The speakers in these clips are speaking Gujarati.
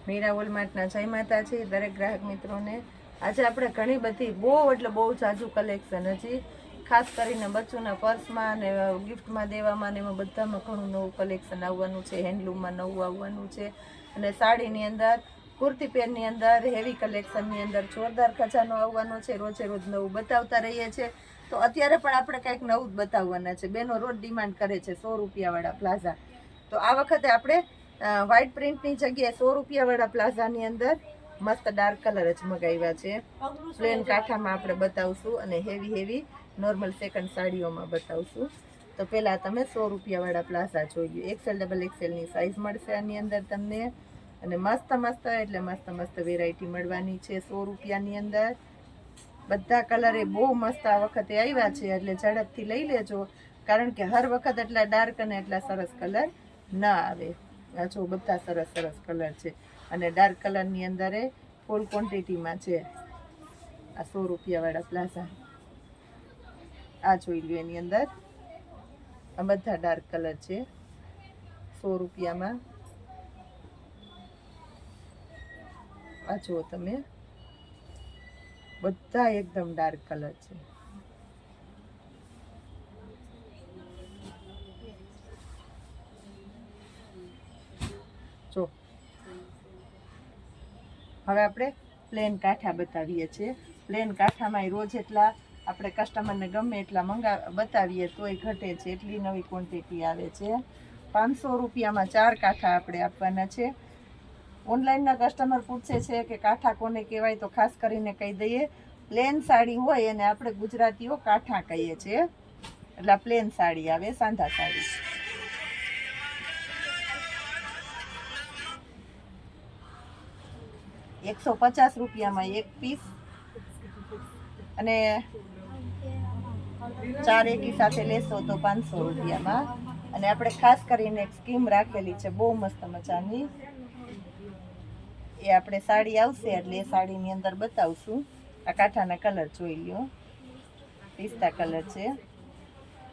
મીરા વોલમાર્ટના જય માતાજી દરેક ગ્રાહક મિત્રોને। આજે આપણે ઘણી બધી બહુ એટલે બહુ જાજુ કલેક્શન હજી ખાસ કરીને બચ્ચોના પર્સમાં અને ગિફ્ટમાં દેવામાં ને એમાં બધામાં ઘણું નવું કલેક્શન આવવાનું છે। હેન્ડલૂમમાં નવું આવવાનું છે અને સાડીની અંદર કુર્તી પેરની અંદર હેવી કલેક્શનની અંદર જોરદાર ખજાનો આવવાનો છે। રોજે રોજ નવું બતાવતા રહીએ છીએ તો અત્યારે પણ આપણે કંઈક નવું જ બતાવવાના છે। બેનો રોજ ડિમાન્ડ કરે છે 100 રૂપિયાવાળા પ્લાઝા, તો આ વખતે આપણે વ્હાઇટ પ્રિન્ટની જગ્યાએ 100 રૂપિયાવાળા પ્લાઝાની અંદર મસ્ત ડાર્ક કલર જ મગાવ્યા છે। પ્લેન કાંઠામાં આપણે બતાવશું અને હેવી નોર્મલ સેકન્ડ સાડીઓમાં બતાવશું। તો પહેલાં તમે 100 રૂપિયાવાળા પ્લાઝા જોઈ લો। XL ડબલ XLની સાઇઝ મળશે આની અંદર તમને અને મસ્ત વેરાયટી મળવાની છે 100 રૂપિયાની અંદર। બધા કલર એ બહુ મસ્ત આ વખતે આવ્યા છે એટલે ઝડપથી લઈ લેજો, કારણ કે હર વખત એટલા ડાર્ક અને એટલા સરસ કલર ના આવે। આ જો બધા સરસ કલર છે અને ડાર્ક કલરની અંદર એ ફૂલ ક્વોન્ટિટીમાં છે। આ 100 રૂપિયાવાળા પ્લાઝા આ જોઈ લો, એની અંદર આ બધા ડાર્ક કલર છે 100 રૂપિયામાં। આ જુઓ તમે, બધા એકદમ ડાર્ક કલર છે। જો હવે આપણે પ્લેન કાંઠા બતાવીએ છીએ। પ્લેન કાંઠામાં રોજ એટલા આપણે કસ્ટમરને ગમે એટલા બતાવીએ તોય ઘટે છે, એટલી નવી ક્વોન્ટિટી આવે છે। 500 રૂપિયામાં 4 કાંઠા આપણે આપવાના છે। ઓનલાઈનના કસ્ટમર પૂછે છે કે કાંઠા કોને કહેવાય, તો ખાસ કરીને કહી દઈએ પ્લેન સાડી હોય એને આપણે ગુજરાતીઓ કાંઠા કહીએ છીએ, એટલે પ્લેન સાડી આવે, સાંધા સાડી। 150 રૂપિયામાં 1 પીસ અને 4 એકી સાથે લેશો તો 500 રૂપિયામાં। અને આપણે ખાસ કરીને એક સ્કીમ રાખેલી છે બહુ મસ્ત મજાની, એ આપણે સાડી આવશે એટલે એ સાડીની અંદર બતાવશું। આ કાંઠાના કલર જોઈ લ્યો, પિસ્તા કલર છે,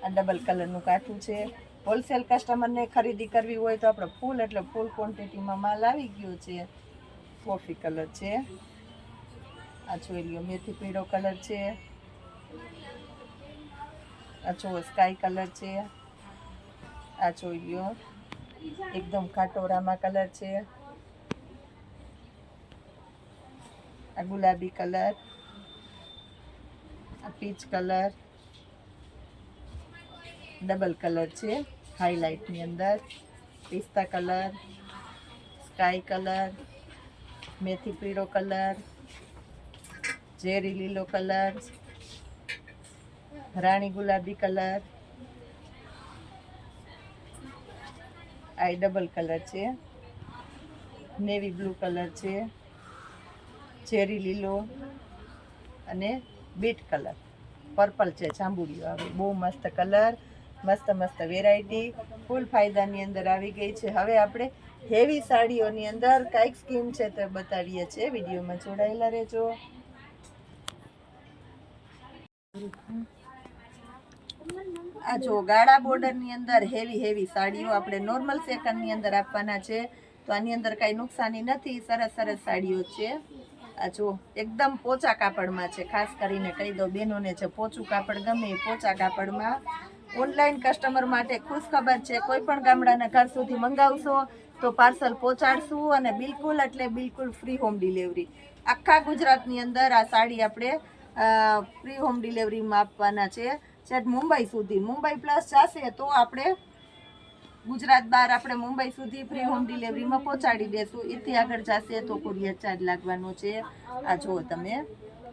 આ ડબલ કલરનું કાંઠું છે। હોલસેલ કસ્ટમરને ખરીદી કરવી હોય તો આપણે ફૂલ એટલે ફૂલ ક્વોન્ટિટીમાં માલ આવી ગયો છે। કોફી કલર છે, આ જોઈ લ્યો મેથી પીળો કલર છે, આ જો સ્કાય કલર છે, આ જોઈ લ્યો એકદમ ખાટોરામાં કલર છે, આ ગુલાબી કલર, આ પીચ કલર, ડબલ કલર છે હાઈલાઇટની અંદર, પિસ્તા કલર, સ્કાય કલર, મેથી પીળો કલર, ઝેરી લીલો કલર, રાણી ગુલાબી કલર, આ ડબલ કલર છે, નેવી બ્લુ કલર છે, ઝેરી લીલો અને બીટ કલર, પર્પલ છે, જાંબુડિયો આવે, બહુ મસ્ત કલર, મસ્ત વેરાયટી ફૂલ ફાયદાની અંદર આવી ગઈ છે। હવે આપણે હેવી સાડીઓની અંદર કાંઈક સ્કીમ છે તો બતાવીએ છીએ, વિડીયોમાં જોડાયેલા રહેજો। આ જો ગાળા બોર્ડરની અંદર હેવી સાડીઓ આપણે નોર્મલ સેકન્ડની અંદર આપવાના છે, તો આની અંદર કાંઈ નુકસાની નથી, સરસ સાડીઓ છે। આ જો એકદમ પોચા કાપડમાં છે, ખાસ કરીને કહી દો બહેનોને છે પોચું કાપડ ગમે એ પોચા કાપડમાં। ઓનલાઈન કસ્ટમર માટે ખુશખબર છે, કોઈ પણ ગામડાના ઘર સુધી મંગાવશો તો પાર્સલ પહોંચાડશું અને બિલકુલ ફ્રી હોમ ડિલિવરી। આખા ગુજરાતની અંદર આ સાડી આપણે ફ્રી હોમ ડિલિવરીમાં આપવાના છે, છેક મુંબઈ સુધી। મુંબઈ પ્લસ જશે તો આપણે ગુજરાત બહાર આપણે મુંબઈ સુધી ફ્રી હોમ ડિલિવરીમાં પહોંચાડી દેશું, એથી આગળ જશે તો કુરિયર ચાર્જ લાગવાનો છે। આ જુઓ તમે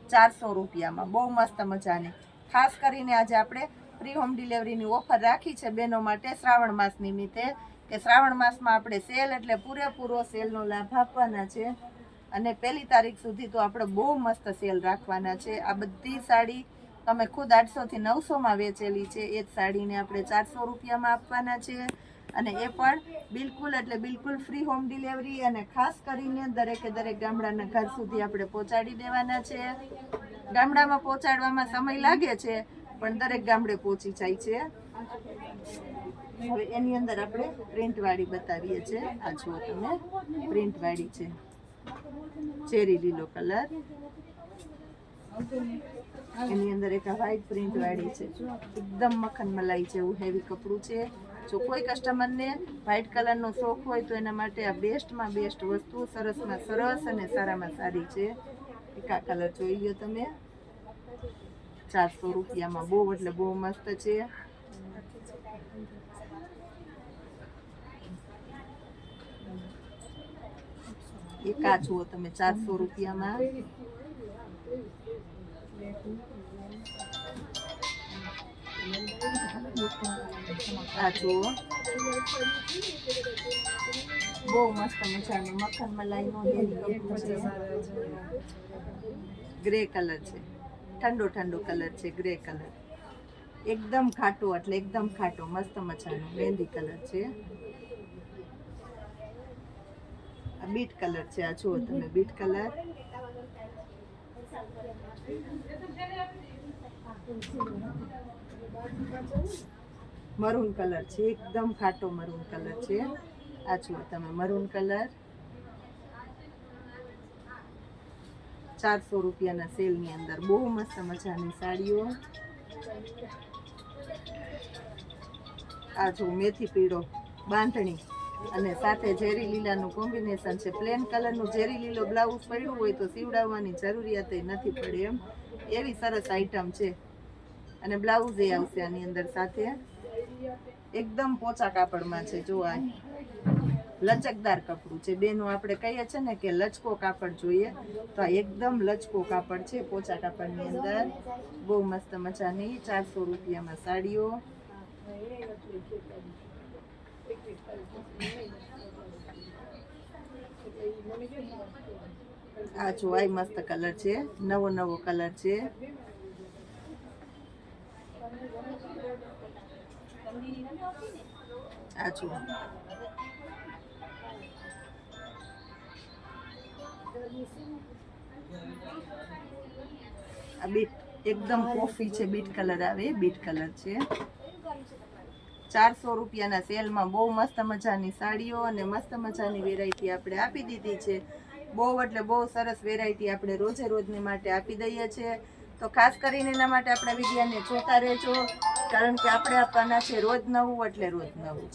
400 રૂપિયામાં બહુ મસ્ત મજાની, ખાસ કરીને આજે આપણે ફ્રી હોમ ડિલિવરીની ઓફર રાખી છે બહેનો માટે શ્રાવણ માસ નિમિત્તે, કે શ્રાવણ માસમાં આપણે સેલ એટલે પૂરેપૂરો સેલનો લાભ આપવાના છે અને 1 તારીખ સુધી તો આપણે બહુ મસ્ત સેલ રાખવાના છે। આ બધી સાડી તમે ખુદ 800 થી 900માં વેચેલી છે, એ જ સાડીને આપણે 400 રૂપિયામાં આપવાના છે અને એ પણ બિલકુલ ફ્રી હોમ ડિલિવરી અને ખાસ કરીને દરેક ગામડાના ઘર સુધી આપણે પહોંચાડી દેવાના છે। ગામડામાં પહોંચાડવામાં સમય લાગે છે પણ દરેક ગામડે પહોંચી જાય છે। હવે એની અંદર આપણે પ્રિન્ટ વાળી બતાવીએ છીએ. આ જુઓ તમે, પ્રિન્ટ વાળી છે, ચેરી લીલો કલર. એની અંદર એક વ્હાઈટ પ્રિન્ટ વાળી છે, એકદમ મખન મલાઈ જેવું હેવી કપડું છે. જો કોઈ કસ્ટમરને વ્હાઈટ કલરનો શોખ હોય તો એના માટે આ બેસ્ટમાં બેસ્ટ વસ્તુ, સરસમાં સરસ અને સારામાં સારી છે. એક આ કલર જોઈ લો તમે, 400 રૂપિયામાં. બહુ એટલે બહુ મસ્ત છે. એક આ જુઓ તમે, 400 રૂપિયામાં. આ જુઓ, બહુ મસ્ત મજાનું મખન મલાઈનો હેવી કપડું છે. ગ્રે કલર છે, ઠંડો ઠંડો કલર છે, ગ્રે કલર. એકદમ ખાટો, એટલે એકદમ ખાટો, મસ્ત મજાનો મહેંદી કલર છે. આ બીટ કલર છે, આ જુઓ તમે, બીટ કલર. મરૂન કલર છે, એકદમ ખાટો મરૂન કલર છે. આ જુઓ તમે, મરૂન કલર. 400 રૂપિયાના સેલની અંદર બહુ મસ્ત મજાની સાડીઓ. આ જો મેથી પીળો બાંધણી અને સાથે ઝેરી લીલાનું કોમ્બિનેશન છે. પ્લેન કલરનું ઝેરી લીલો બ્લાઉઝ પડ્યું હોય તો સીવડાવવાની જરૂરિયાત નથી પડે એમ, એવી સરસ આઈટમ છે. અને બ્લાઉઝ એ આવશે આની અંદર સાથે. એકદમ પોચા કાપડમાં છે. જો આ લચકદાર કપડું છે. બેનો આપણે કહીએ છીએ ને કે લચકો કાપડ જોઈએ, તો આ એકદમ લચકો કાપડ છે, પોચા કાપડની અંદર. બહુ મસ્ત મજાની 400 રૂપિયામાં સાડીઓ. આ જો આ મસ્ત કલર છે, નવો નવો કલર છે. આ જો આ બીટ એકદમ કોફી છે, બીટ કલર આવે, બીટ કલર છે. 400 રૂપિયાના સેલમાં બહુ મસ્ત મજાની સાડીઓ અને મસ્ત મજાની વેરાયટી આપણે આપી દીધી છે. બહુ એટલે બહુ સરસ વેરાયટી આપણે રોજે રોજની માટે આપી દઈએ છીએ. તો ખાસ કરીને એના માટે આપણા વિડીયોને જોતા રહેજો, કારણ કે આપણે આપવાના છે રોજ નવું, એટલે રોજ નવું.